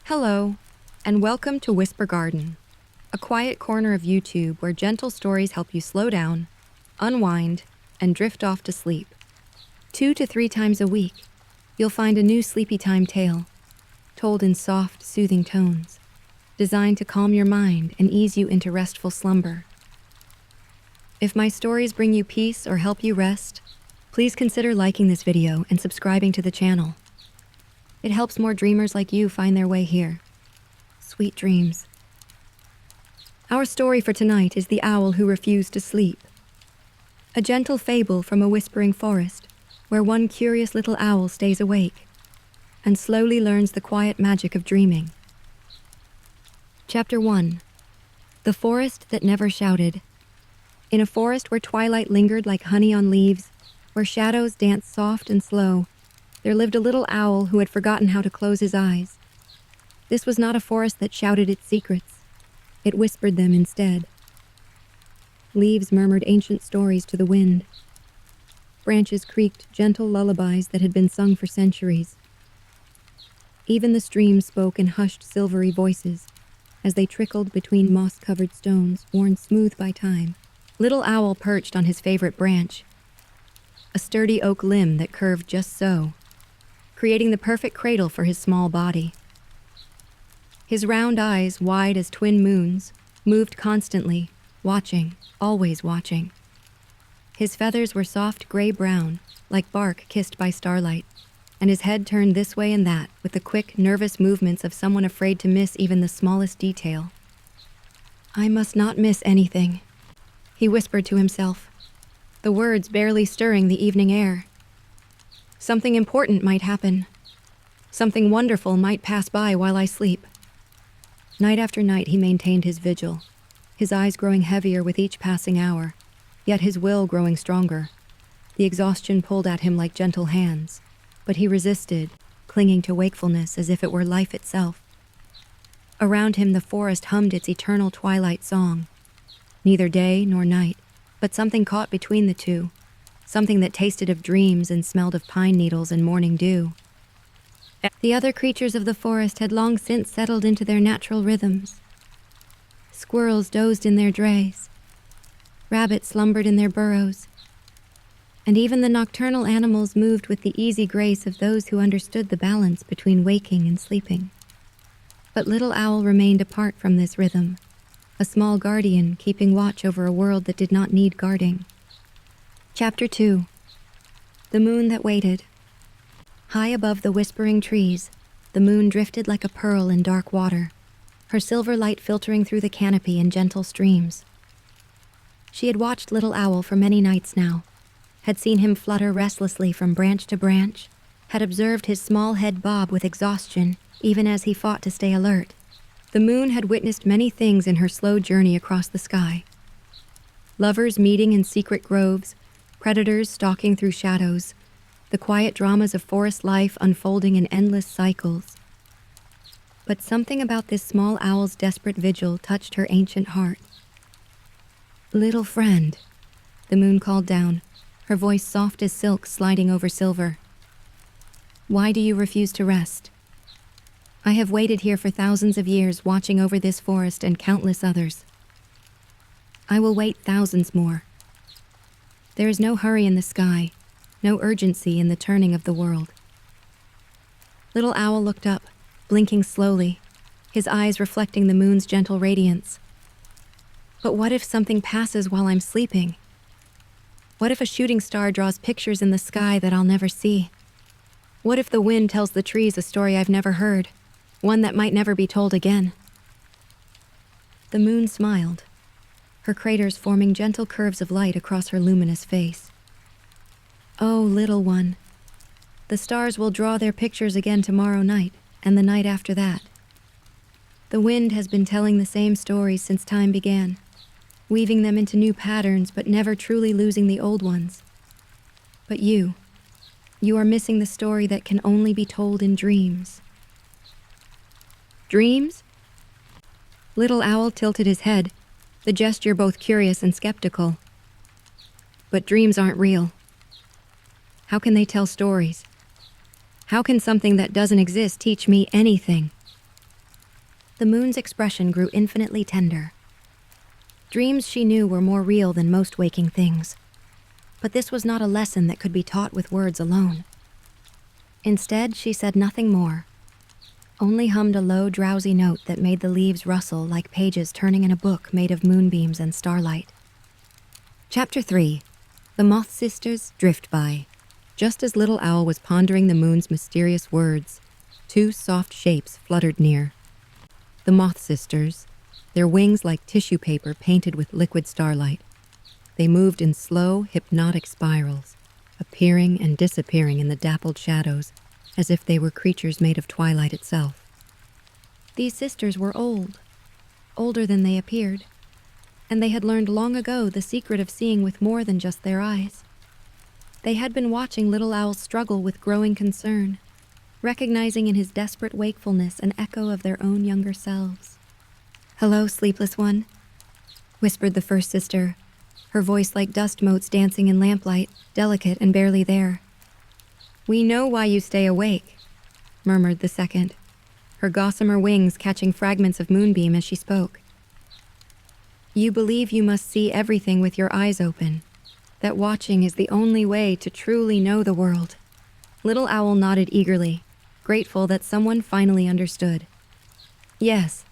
Hello, and welcome to Whisper Garden, a quiet corner of YouTube where gentle stories help you slow down, unwind, and drift off to sleep. 2 to 3 times a week, you'll find a new sleepy time tale, told in soft, soothing tones, designed to calm your mind and ease you into restful slumber. If my stories bring you peace or help you rest, please consider liking this video and subscribing to the channel. It helps more dreamers like you find their way here. Sweet dreams. Our story for tonight is The Owl Who Refused to Sleep. A gentle fable from a whispering forest, where one curious little owl stays awake and slowly learns the quiet magic of dreaming. Chapter 1. The Forest That Never Shouted. In a forest where twilight lingered like honey on leaves, where shadows danced soft and slow, there lived a little owl who had forgotten how to close his eyes. This was not a forest that shouted its secrets. It whispered them instead. Leaves murmured ancient stories to the wind. Branches creaked gentle lullabies that had been sung for centuries. Even the streams spoke in hushed silvery voices as they trickled between moss-covered stones worn smooth by time. Little Owl perched on his favorite branch, a sturdy oak limb that curved just so, creating the perfect cradle for his small body. His round eyes, wide as twin moons, moved constantly, watching, always watching. His feathers were soft gray-brown, like bark kissed by starlight, and his head turned this way and that with the quick, nervous movements of someone afraid to miss even the smallest detail. "I must not miss anything," he whispered to himself, the words barely stirring the evening air. Something important might happen. Something wonderful might pass by while I sleep. Night after night he maintained his vigil, his eyes growing heavier with each passing hour, yet his will growing stronger. The exhaustion pulled at him like gentle hands, but he resisted, clinging to wakefulness as if it were life itself. Around him the forest hummed its eternal twilight song. Neither day nor night, but something caught between the two, something that tasted of dreams and smelled of pine needles and morning dew. The other creatures of the forest had long since settled into their natural rhythms. Squirrels dozed in their drays, rabbits slumbered in their burrows, and even the nocturnal animals moved with the easy grace of those who understood the balance between waking and sleeping. But Little Owl remained apart from this rhythm, a small guardian keeping watch over a world that did not need guarding. Chapter 2. The Moon That Waited. High above the whispering trees, the moon drifted like a pearl in dark water, her silver light filtering through the canopy in gentle streams. She had watched Little Owl for many nights now, had seen him flutter restlessly from branch to branch, had observed his small head bob with exhaustion even as he fought to stay alert. The moon had witnessed many things in her slow journey across the sky. Lovers meeting in secret groves, predators stalking through shadows, the quiet dramas of forest life unfolding in endless cycles. But something about this small owl's desperate vigil touched her ancient heart. "Little friend," the moon called down, her voice soft as silk sliding over silver. "Why do you refuse to rest? I have waited here for thousands of years, watching over this forest and countless others. I will wait thousands more. There is no hurry in the sky, no urgency in the turning of the world." Little Owl looked up, blinking slowly, his eyes reflecting the moon's gentle radiance. "But what if something passes while I'm sleeping? What if a shooting star draws pictures in the sky that I'll never see? What if the wind tells the trees a story I've never heard, one that might never be told again?" The moon smiled, her craters forming gentle curves of light across her luminous face. "Oh, little one, the stars will draw their pictures again tomorrow night, and the night after that. The wind has been telling the same stories since time began, weaving them into new patterns but never truly losing the old ones. But you are missing the story that can only be told in dreams." "Dreams?" Little Owl tilted his head, the gesture both curious and skeptical. "But dreams aren't real. How can they tell stories? How can something that doesn't exist teach me anything?" The moon's expression grew infinitely tender. Dreams, she knew, were more real than most waking things. But this was not a lesson that could be taught with words alone. Instead, she said nothing more, only hummed a low, drowsy note that made the leaves rustle like pages turning in a book made of moonbeams and starlight. Chapter 3. The Moth Sisters Drift By. Just as Little Owl was pondering the moon's mysterious words, two soft shapes fluttered near. The Moth Sisters, their wings like tissue paper painted with liquid starlight. They moved in slow, hypnotic spirals, appearing and disappearing in the dappled shadows, as if they were creatures made of twilight itself. These sisters were old, older than they appeared, and they had learned long ago the secret of seeing with more than just their eyes. They had been watching Little Owl's struggle with growing concern, recognizing in his desperate wakefulness an echo of their own younger selves. "Hello, sleepless one," whispered the first sister, her voice like dust motes dancing in lamplight, delicate and barely there. "We know why you stay awake," murmured the second, her gossamer wings catching fragments of moonbeam as she spoke. "You believe you must see everything with your eyes open, that watching is the only way to truly know the world." Little Owl nodded eagerly, grateful that someone finally understood. "Yes,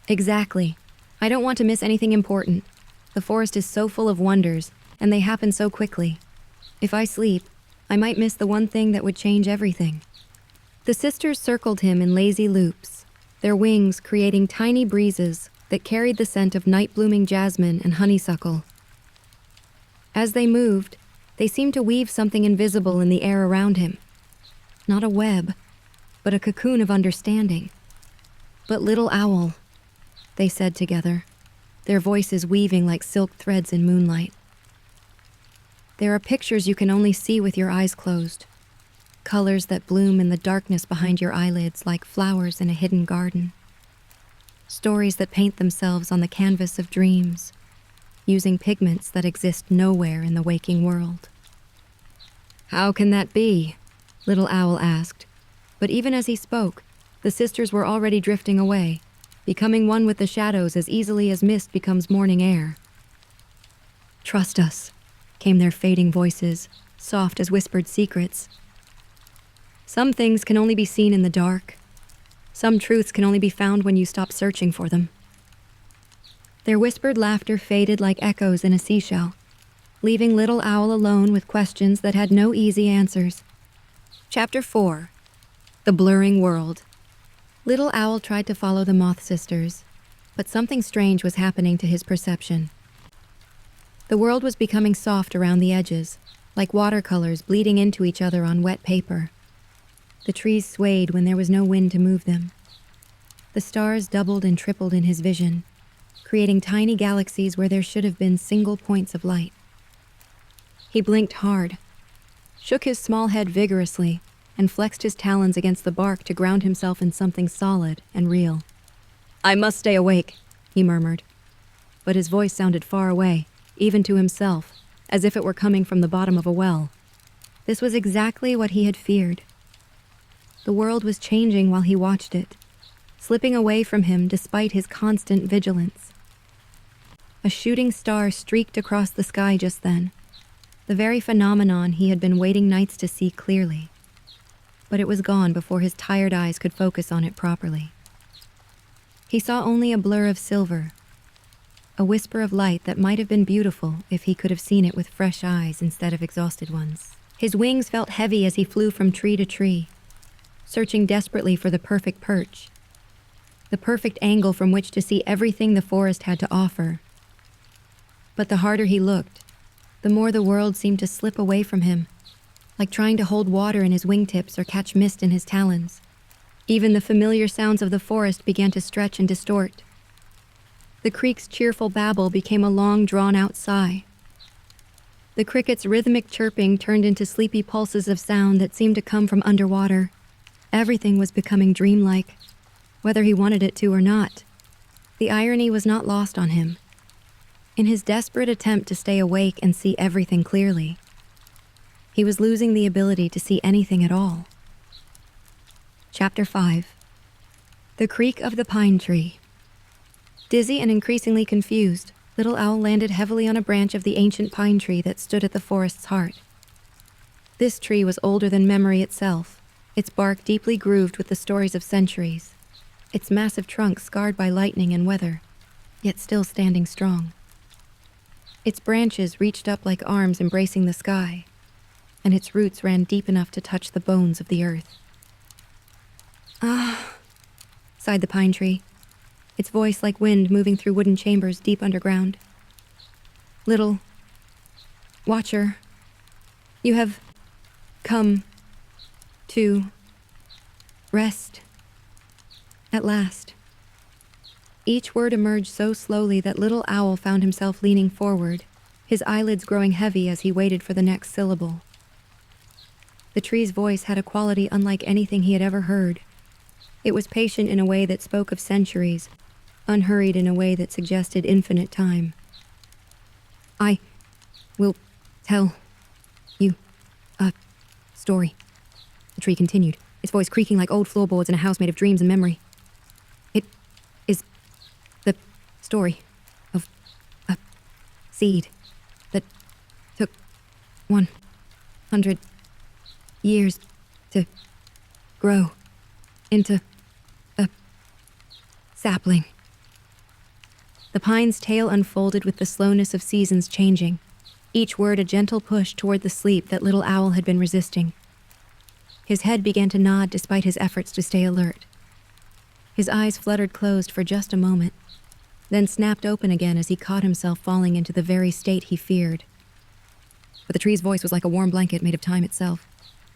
exactly. I don't want to miss anything important. The forest is so full of wonders, and they happen so quickly. If I sleep, I might miss the one thing that would change everything." The sisters circled him in lazy loops, their wings creating tiny breezes that carried the scent of night-blooming jasmine and honeysuckle. As they moved, they seemed to weave something invisible in the air around him. Not a web, but a cocoon of understanding. "But Little Owl," they said together, their voices weaving like silk threads in moonlight. "There are pictures you can only see with your eyes closed. Colors that bloom in the darkness behind your eyelids like flowers in a hidden garden. Stories that paint themselves on the canvas of dreams, using pigments that exist nowhere in the waking world." "How can that be?" Little Owl asked. But even as he spoke, the sisters were already drifting away, becoming one with the shadows as easily as mist becomes morning air. "Trust us," came their fading voices, soft as whispered secrets. "Some things can only be seen in the dark. Some truths can only be found when you stop searching for them." Their whispered laughter faded like echoes in a seashell, leaving Little Owl alone with questions that had no easy answers. Chapter 4. The Blurring World. Little Owl tried to follow the Moth Sisters, but something strange was happening to his perception. The world was becoming soft around the edges, like watercolors bleeding into each other on wet paper. The trees swayed when there was no wind to move them. The stars doubled and tripled in his vision, creating tiny galaxies where there should have been single points of light. He blinked hard, shook his small head vigorously, and flexed his talons against the bark to ground himself in something solid and real. "I must stay awake," he murmured. But his voice sounded far away, even to himself, as if it were coming from the bottom of a well. This was exactly what he had feared. The world was changing while he watched it, slipping away from him despite his constant vigilance. A shooting star streaked across the sky just then, the very phenomenon he had been waiting nights to see clearly. But it was gone before his tired eyes could focus on it properly. He saw only a blur of silver, a whisper of light that might have been beautiful if he could have seen it with fresh eyes instead of exhausted ones. His wings felt heavy as he flew from tree to tree, searching desperately for the perfect perch, the perfect angle from which to see everything the forest had to offer. But the harder he looked, the more the world seemed to slip away from him, like trying to hold water in his wingtips or catch mist in his talons. Even the familiar sounds of the forest began to stretch and distort. The creek's cheerful babble became a long, drawn-out sigh. The cricket's rhythmic chirping turned into sleepy pulses of sound that seemed to come from underwater. Everything was becoming dreamlike, whether he wanted it to or not. The irony was not lost on him. In his desperate attempt to stay awake and see everything clearly, he was losing the ability to see anything at all. Chapter 5. The creak of the pine tree. Dizzy and increasingly confused, Little Owl landed heavily on a branch of the ancient pine tree that stood at the forest's heart. This tree was older than memory itself, its bark deeply grooved with the stories of centuries, its massive trunk scarred by lightning and weather, yet still standing strong. Its branches reached up like arms embracing the sky, and its roots ran deep enough to touch the bones of the earth. "Ah," sighed the pine tree, its voice like wind moving through wooden chambers deep underground. "Little Watcher, you have come to rest at last." Each word emerged so slowly that Little Owl found himself leaning forward, his eyelids growing heavy as he waited for the next syllable. The tree's voice had a quality unlike anything he had ever heard. It was patient in a way that spoke of centuries, unhurried in a way that suggested infinite time. "I will tell you a story," the tree continued, its voice creaking like old floorboards in a house made of dreams and memory. "It is the story of a seed that took 100 years to grow into a sapling." The pine's tail unfolded with the slowness of seasons changing, each word a gentle push toward the sleep that Little Owl had been resisting. His head began to nod despite his efforts to stay alert. His eyes fluttered closed for just a moment, then snapped open again as he caught himself falling into the very state he feared. But the tree's voice was like a warm blanket made of time itself,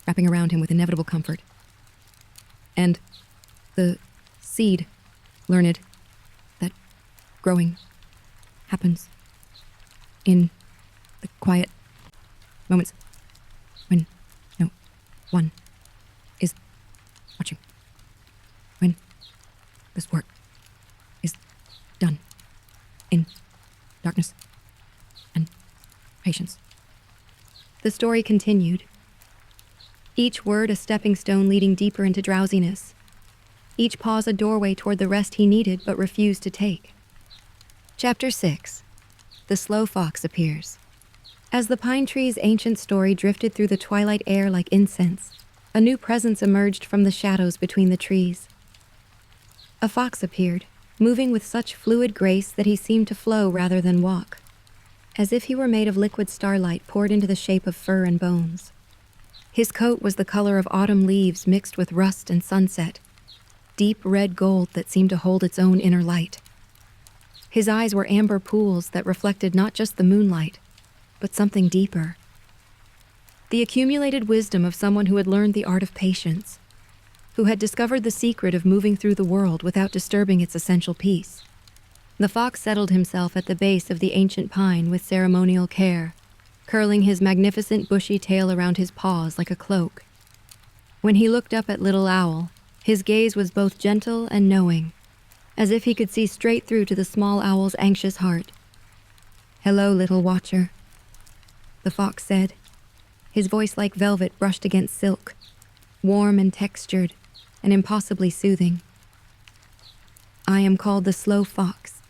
wrapping around him with inevitable comfort. "And the seed learned that growing happens in the quiet moments when no one is watching, when this work is done in darkness and patience." The story continued, each word a stepping stone leading deeper into drowsiness, each pause a doorway toward the rest he needed but refused to take. Chapter 6. The Slow Fox Appears. As the pine tree's ancient story drifted through the twilight air like incense, a new presence emerged from the shadows between the trees. A fox appeared, moving with such fluid grace that he seemed to flow rather than walk, as if he were made of liquid starlight poured into the shape of fur and bones. His coat was the color of autumn leaves mixed with rust and sunset, deep red gold that seemed to hold its own inner light. His eyes were amber pools that reflected not just the moonlight, but something deeper. The accumulated wisdom of someone who had learned the art of patience, who had discovered the secret of moving through the world without disturbing its essential peace. The fox settled himself at the base of the ancient pine with ceremonial care, curling his magnificent bushy tail around his paws like a cloak. When he looked up at Little Owl, his gaze was both gentle and knowing, as if he could see straight through to the small owl's anxious heart. "Hello, Little Watcher," the fox said, his voice like velvet brushed against silk, warm and textured, and impossibly soothing. "I am called the Slow Fox,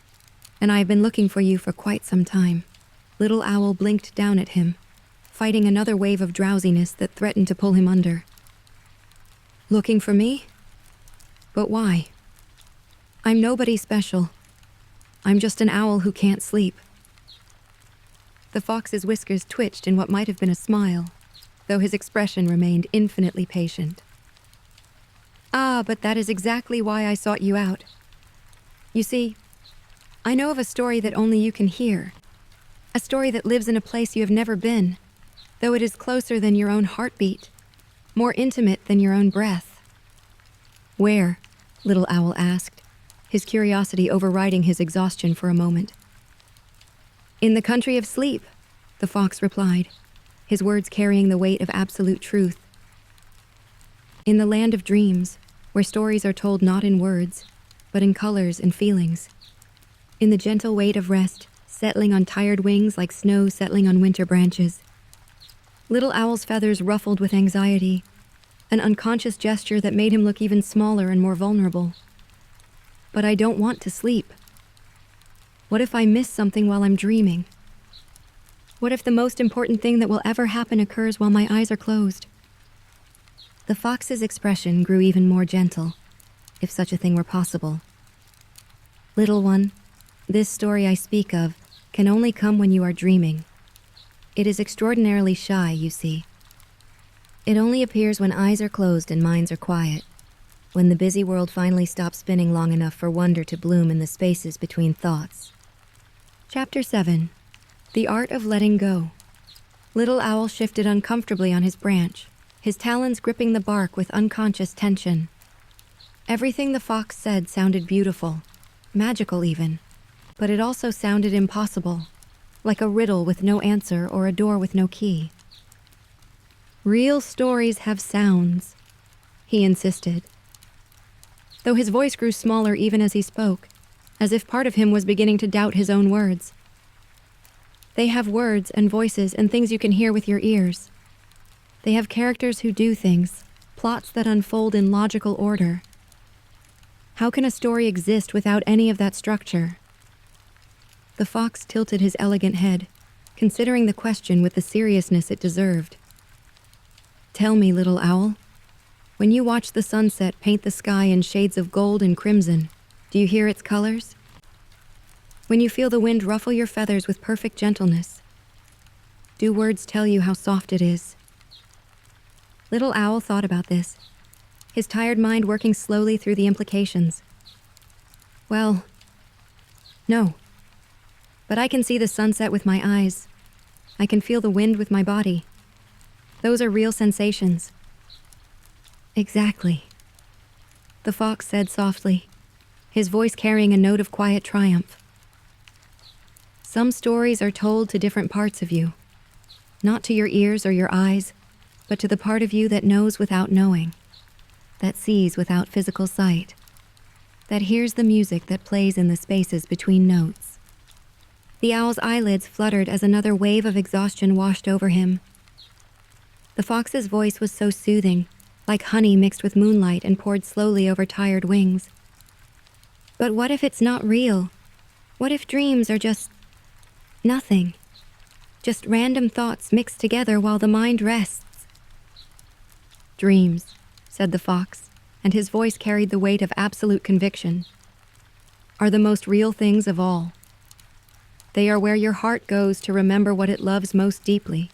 and I have been looking for you for quite some time." Little Owl blinked down at him, fighting another wave of drowsiness that threatened to pull him under. "Looking for me? But why? I'm nobody special. I'm just an owl who can't sleep." The fox's whiskers twitched in what might have been a smile, though his expression remained infinitely patient. "Ah, but that is exactly why I sought you out. You see, I know of a story that only you can hear, a story that lives in a place you have never been, though it is closer than your own heartbeat, more intimate than your own breath." "Where?" Little Owl asked, his curiosity overriding his exhaustion for a moment. "In the country of sleep," the fox replied, his words carrying the weight of absolute truth. "In the land of dreams, where stories are told not in words, but in colors and feelings. In the gentle weight of rest, settling on tired wings like snow settling on winter branches." Little Owl's feathers ruffled with anxiety, an unconscious gesture that made him look even smaller and more vulnerable. But I don't want to sleep. What if I miss something while I'm dreaming? What if the most important thing that will ever happen occurs while my eyes are closed? The fox's expression grew even more gentle, if such a thing were possible. Little one, this story I speak of can only come when you are dreaming. It is extraordinarily shy, you see. It only appears when eyes are closed and minds are quiet, when the busy world finally stops spinning long enough for wonder to bloom in the spaces between thoughts. Chapter 7. The Art of Letting Go. Little Owl shifted uncomfortably on his branch, his talons gripping the bark with unconscious tension. Everything the fox said sounded beautiful, magical even, but it also sounded impossible, like a riddle with no answer or a door with no key. Real stories have sounds, he insisted, though his voice grew smaller even as he spoke, as if part of him was beginning to doubt his own words. They have words and voices and things you can hear with your ears. They have characters who do things, plots that unfold in logical order. How can a story exist without any of that structure? The fox tilted his elegant head, considering the question with the seriousness it deserved. Tell me, little owl, when you watch the sunset paint the sky in shades of gold and crimson, do you hear its colors? When you feel the wind ruffle your feathers with perfect gentleness, do words tell you how soft it is? Little Owl thought about this, his tired mind working slowly through the implications. Well, no. But I can see the sunset with my eyes. I can feel the wind with my body. Those are real sensations. Exactly, the fox said softly, his voice carrying a note of quiet triumph. Some stories are told to different parts of you, not to your ears or your eyes, but to the part of you that knows without knowing, that sees without physical sight, that hears the music that plays in the spaces between notes. The owl's eyelids fluttered as another wave of exhaustion washed over him. The fox's voice was so soothing, like honey mixed with moonlight and poured slowly over tired wings. But what if it's not real? What if dreams are just nothing? Just random thoughts mixed together while the mind rests? Dreams, said the fox, and his voice carried the weight of absolute conviction, are the most real things of all. They are where your heart goes to remember what it loves most deeply.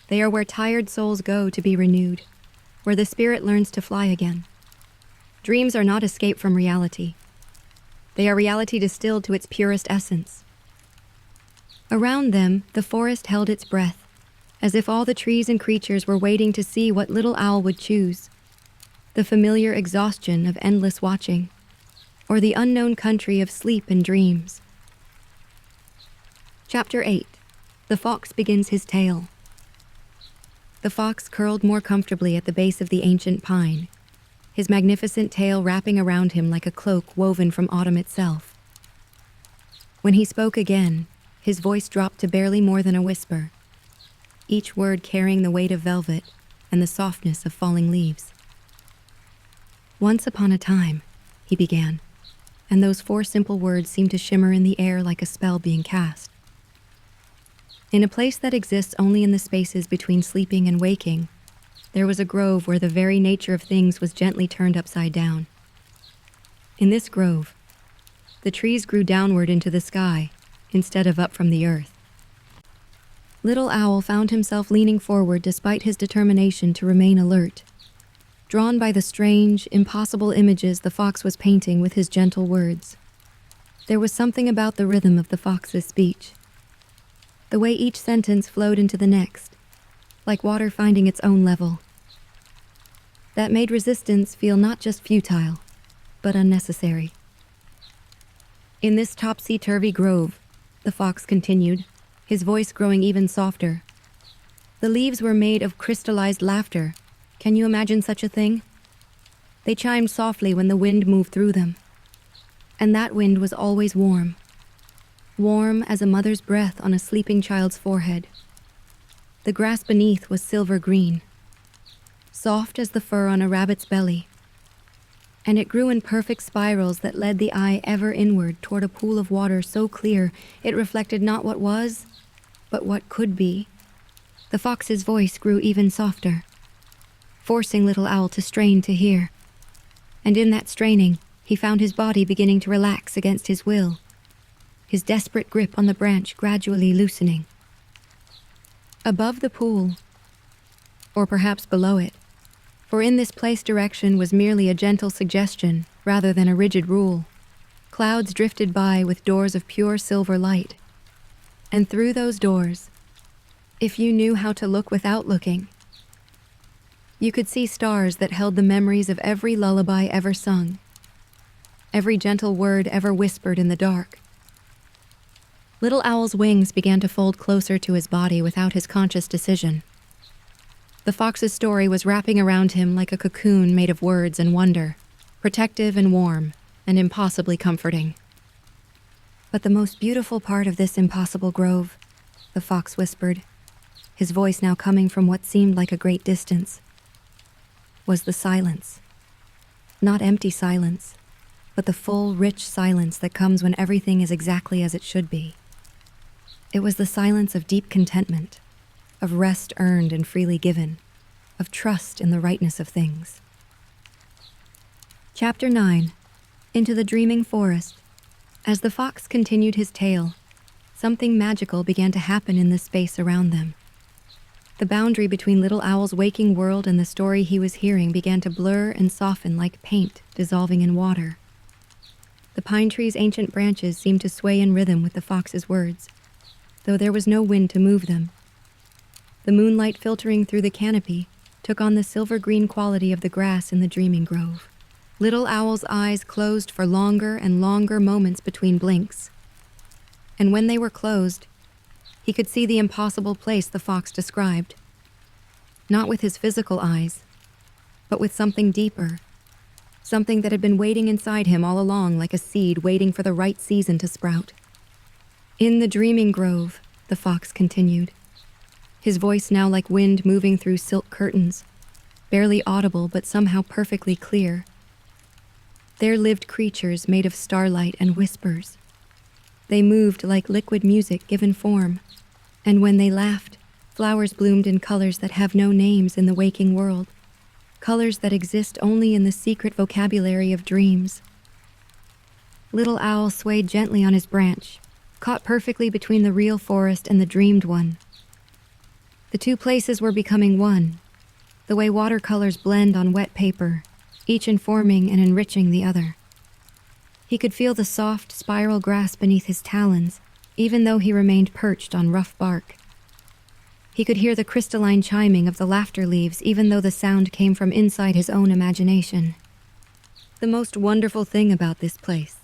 They are where tired souls go to be renewed, where the spirit learns to fly again. Dreams are not escape from reality. They are reality distilled to its purest essence. Around them, the forest held its breath, as if all the trees and creatures were waiting to see what Little Owl would choose. The familiar exhaustion of endless watching, or the unknown country of sleep and dreams. Chapter 8. The Fox Begins His Tale. The fox curled more comfortably at the base of the ancient pine, his magnificent tail wrapping around him like a cloak woven from autumn itself. When he spoke again, his voice dropped to barely more than a whisper, each word carrying the weight of velvet and the softness of falling leaves. Once upon a time, he began, and those 4 simple words seemed to shimmer in the air like a spell being cast. In a place that exists only in the spaces between sleeping and waking, there was a grove where the very nature of things was gently turned upside down. In this grove, the trees grew downward into the sky instead of up from the earth. Little Owl found himself leaning forward despite his determination to remain alert, drawn by the strange, impossible images the fox was painting with his gentle words. There was something about the rhythm of the fox's speech, the way each sentence flowed into the next, like water finding its own level, that made resistance feel not just futile, but unnecessary. In this topsy-turvy grove, the fox continued, his voice growing even softer, the leaves were made of crystallized laughter. Can you imagine such a thing? They chimed softly when the wind moved through them, and that wind was always warm. Warm as a mother's breath on a sleeping child's forehead. The grass beneath was silver green, soft as the fur on a rabbit's belly. and it grew in perfect spirals that led the eye ever inward toward a pool of water so clear it reflected not what was, but what could be. The fox's voice grew even softer, forcing Little Owl to strain to hear. And in that straining, he found his body beginning to relax against his will, his desperate grip on the branch gradually loosening. Above the pool, or perhaps below it, for in this place direction was merely a gentle suggestion rather than a rigid rule, clouds drifted by with doors of pure silver light. And through those doors, if you knew how to look without looking, you could see stars that held the memories of every lullaby ever sung, every gentle word ever whispered in the dark. Little Owl's wings began to fold closer to his body without his conscious decision. The fox's story was wrapping around him like a cocoon made of words and wonder, protective and warm, and impossibly comforting. But the most beautiful part of this impossible grove, the fox whispered, his voice now coming from what seemed like a great distance, was the silence. Not empty silence, but the full, rich silence that comes when everything is exactly as it should be. It was the silence of deep contentment, of rest earned and freely given, of trust in the rightness of things. Chapter 9. Into the Dreaming Forest. As the fox continued his tale, something magical began to happen in the space around them. The boundary between Little Owl's waking world and the story he was hearing began to blur and soften like paint dissolving in water. The pine tree's ancient branches seemed to sway in rhythm with the fox's words, though there was no wind to move them. The moonlight filtering through the canopy took on the silver-green quality of the grass in the dreaming grove. Little Owl's eyes closed for longer and longer moments between blinks. And when they were closed, he could see the impossible place the fox described. Not with his physical eyes, but with something deeper, something that had been waiting inside him all along like a seed waiting for the right season to sprout. In the dreaming grove, the fox continued, his voice now like wind moving through silk curtains, barely audible but somehow perfectly clear. There lived creatures made of starlight and whispers. They moved like liquid music given form, and when they laughed, flowers bloomed in colors that have no names in the waking world, colors that exist only in the secret vocabulary of dreams. Little Owl swayed gently on his branch, caught perfectly between the real forest and the dreamed one. The two places were becoming one, the way watercolors blend on wet paper, each informing and enriching the other. He could feel the soft, spiral grass beneath his talons, even though he remained perched on rough bark. He could hear the crystalline chiming of the laughter leaves, even though the sound came from inside his own imagination. The most wonderful thing about this place,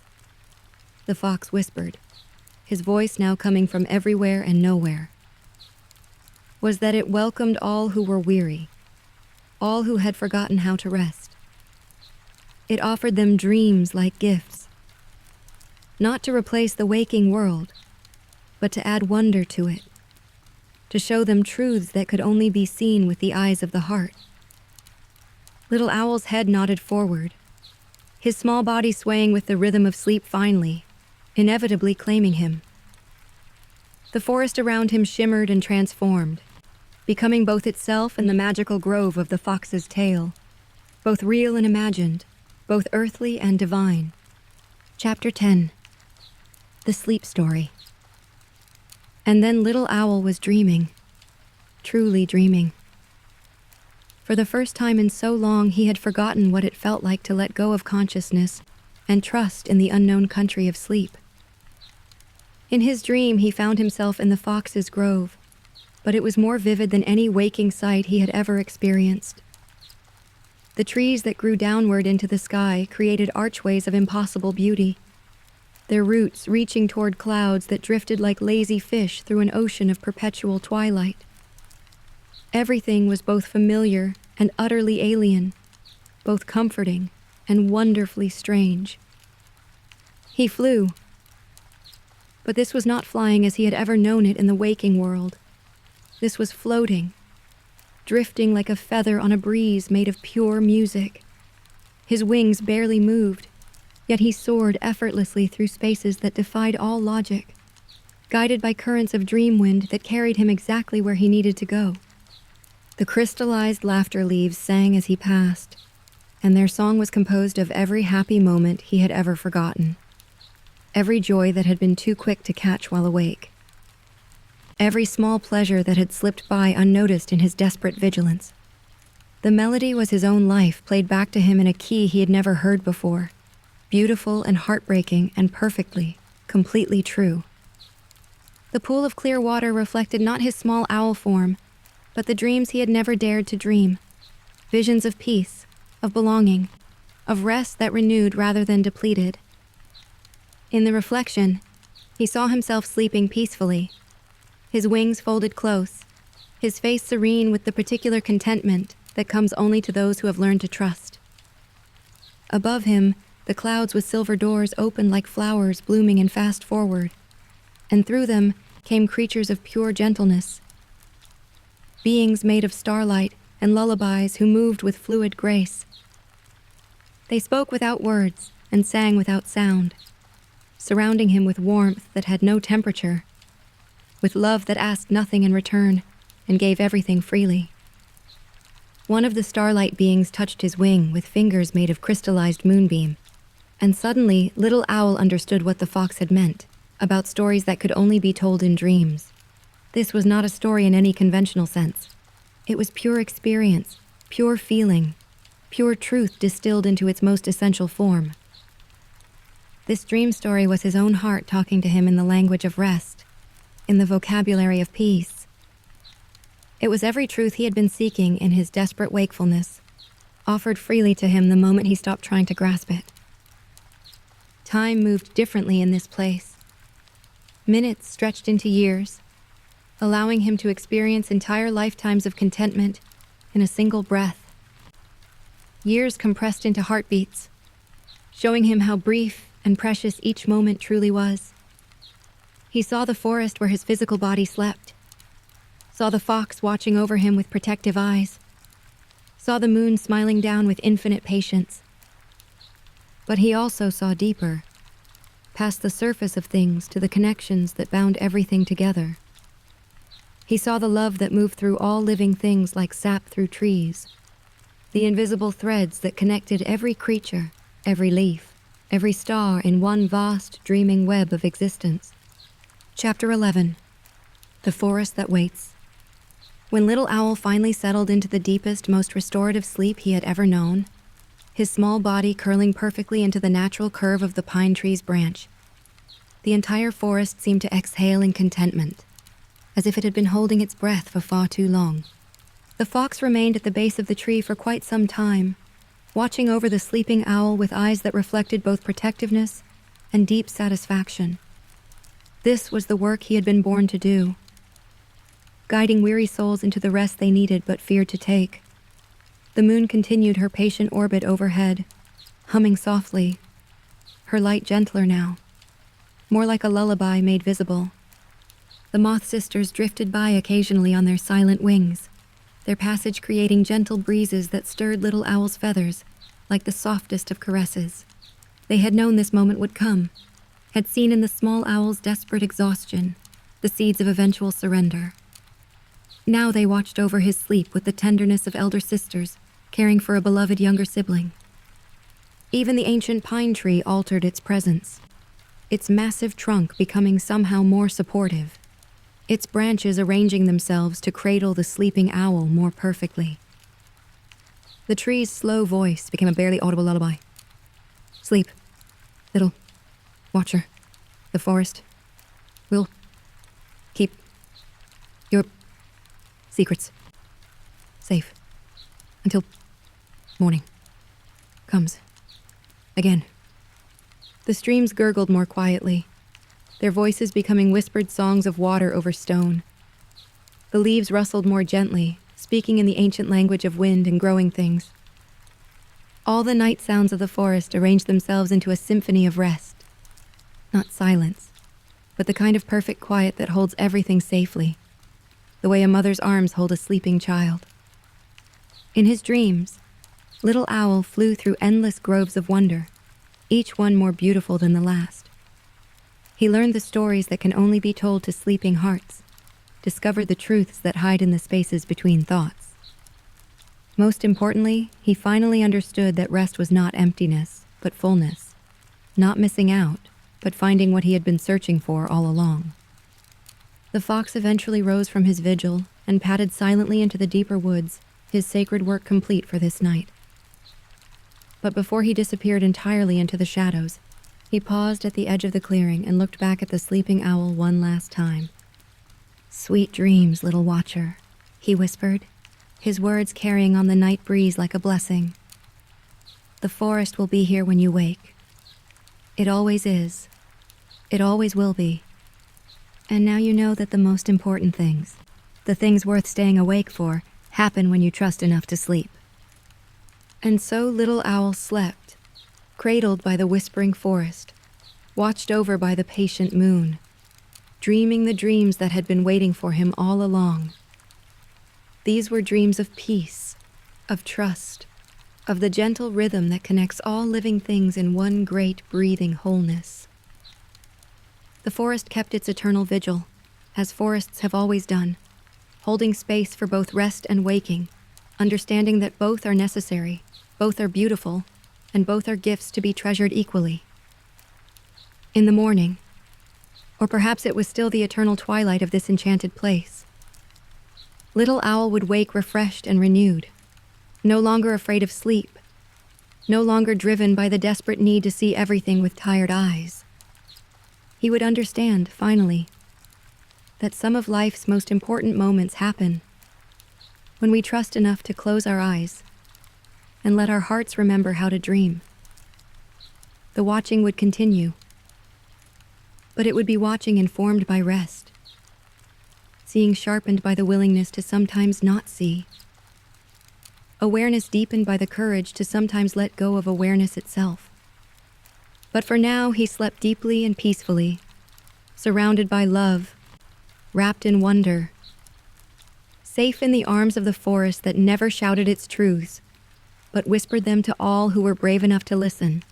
the fox whispered, his voice now coming from everywhere and nowhere, was that it welcomed all who were weary, all who had forgotten how to rest. It offered them dreams like gifts, not to replace the waking world, but to add wonder to it, to show them truths that could only be seen with the eyes of the heart. Little Owl's head nodded forward, his small body swaying with the rhythm of sleep finally, inevitably claiming him. The forest around him shimmered and transformed, becoming both itself and the magical grove of the fox's tale, both real and imagined, both earthly and divine. Chapter 10. The Sleep Story. And then Little Owl was dreaming, truly dreaming. For the first time in so long, he had forgotten what it felt like to let go of consciousness and trust in the unknown country of sleep. In his dream, he found himself in the fox's grove, but it was more vivid than any waking sight he had ever experienced. The trees that grew downward into the sky created archways of impossible beauty, their roots reaching toward clouds that drifted like lazy fish through an ocean of perpetual twilight. Everything was both familiar and utterly alien, both comforting and wonderfully strange. He flew, but this was not flying as he had ever known it in the waking world. This was floating, drifting like a feather on a breeze made of pure music. His wings barely moved, yet he soared effortlessly through spaces that defied all logic, guided by currents of dream wind that carried him exactly where he needed to go. The crystallized laughter leaves sang as he passed, and their song was composed of every happy moment he had ever forgotten, every joy that had been too quick to catch while awake, every small pleasure that had slipped by unnoticed in his desperate vigilance. The melody was his own life played back to him in a key he had never heard before, beautiful and heartbreaking and perfectly, completely true. The pool of clear water reflected not his small owl form, but the dreams he had never dared to dream, visions of peace, of belonging, of rest that renewed rather than depleted. In the reflection, he saw himself sleeping peacefully, his wings folded close, his face serene with the particular contentment that comes only to those who have learned to trust. Above him, the clouds with silver doors opened like flowers blooming in fast forward, and through them came creatures of pure gentleness, beings made of starlight and lullabies who moved with fluid grace. They spoke without words and sang without sound, surrounding him with warmth that had no temperature, with love that asked nothing in return and gave everything freely. One of the starlight beings touched his wing with fingers made of crystallized moonbeam, and suddenly Little Owl understood what the fox had meant about stories that could only be told in dreams. This was not a story in any conventional sense. It was pure experience, pure feeling, pure truth distilled into its most essential form. This dream story was his own heart talking to him in the language of rest, in the vocabulary of peace. It was every truth he had been seeking in his desperate wakefulness, offered freely to him the moment he stopped trying to grasp it. Time moved differently in this place. Minutes stretched into years, allowing him to experience entire lifetimes of contentment in a single breath. Years compressed into heartbeats, showing him how brief and precious each moment truly was. He saw the forest where his physical body slept, saw the fox watching over him with protective eyes, saw the moon smiling down with infinite patience. But he also saw deeper, past the surface of things to the connections that bound everything together. He saw the love that moved through all living things like sap through trees, the invisible threads that connected every creature, every leaf, every star in one vast, dreaming web of existence. Chapter 11. The Forest That Waits. When Little Owl finally settled into the deepest, most restorative sleep he had ever known, his small body curling perfectly into the natural curve of the pine tree's branch, the entire forest seemed to exhale in contentment, as if it had been holding its breath for far too long. The fox remained at the base of the tree for quite some time, watching over the sleeping owl with eyes that reflected both protectiveness and deep satisfaction. This was the work he had been born to do, guiding weary souls into the rest they needed but feared to take. The moon continued her patient orbit overhead, humming softly, her light gentler now, more like a lullaby made visible. The moth sisters drifted by occasionally on their silent wings, their passage creating gentle breezes that stirred Little Owl's feathers like the softest of caresses. They had known this moment would come, had seen in the small owl's desperate exhaustion the seeds of eventual surrender. Now they watched over his sleep with the tenderness of elder sisters caring for a beloved younger sibling. Even the ancient pine tree altered its presence, its massive trunk becoming somehow more supportive, its branches arranging themselves to cradle the sleeping owl more perfectly. The tree's slow voice became a barely audible lullaby. Sleep, little watcher. The forest will keep your secrets safe until morning comes again. The streams gurgled more quietly, their voices becoming whispered songs of water over stone. The leaves rustled more gently, speaking in the ancient language of wind and growing things. All the night sounds of the forest arranged themselves into a symphony of rest. Not silence, but the kind of perfect quiet that holds everything safely, the way a mother's arms hold a sleeping child. In his dreams, Little Owl flew through endless groves of wonder, each one more beautiful than the last. He learned the stories that can only be told to sleeping hearts, discovered the truths that hide in the spaces between thoughts. Most importantly, he finally understood that rest was not emptiness, but fullness. Not missing out, but finding what he had been searching for all along. The fox eventually rose from his vigil and padded silently into the deeper woods, his sacred work complete for this night. But before he disappeared entirely into the shadows, he paused at the edge of the clearing and looked back at the sleeping owl one last time. "Sweet dreams, little watcher," he whispered, his words carrying on the night breeze like a blessing. "The forest will be here when you wake. It always is. It always will be. And now you know that the most important things, the things worth staying awake for, happen when you trust enough to sleep." And so Little Owl slept, cradled by the whispering forest, watched over by the patient moon, dreaming the dreams that had been waiting for him all along. These were dreams of peace, of trust, of the gentle rhythm that connects all living things in one great breathing wholeness. The forest kept its eternal vigil, as forests have always done, holding space for both rest and waking, understanding that both are necessary, both are beautiful, and both are gifts to be treasured equally. In the morning, or perhaps it was still the eternal twilight of this enchanted place, Little Owl would wake refreshed and renewed, no longer afraid of sleep, no longer driven by the desperate need to see everything with tired eyes. He would understand, finally, that some of life's most important moments happen when we trust enough to close our eyes and let our hearts remember how to dream. The watching would continue, but it would be watching informed by rest, seeing sharpened by the willingness to sometimes not see, awareness deepened by the courage to sometimes let go of awareness itself. But for now, he slept deeply and peacefully, surrounded by love, wrapped in wonder, safe in the arms of the forest that never shouted its truths, but whispered them to all who were brave enough to listen,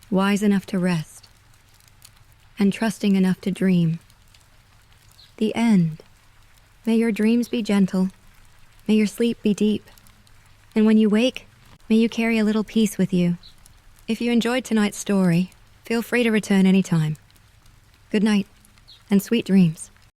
wise enough to rest, and trusting enough to dream. The end. May your dreams be gentle. May your sleep be deep. And when you wake, may you carry a little peace with you. If you enjoyed tonight's story, feel free to return anytime. Good night, and sweet dreams.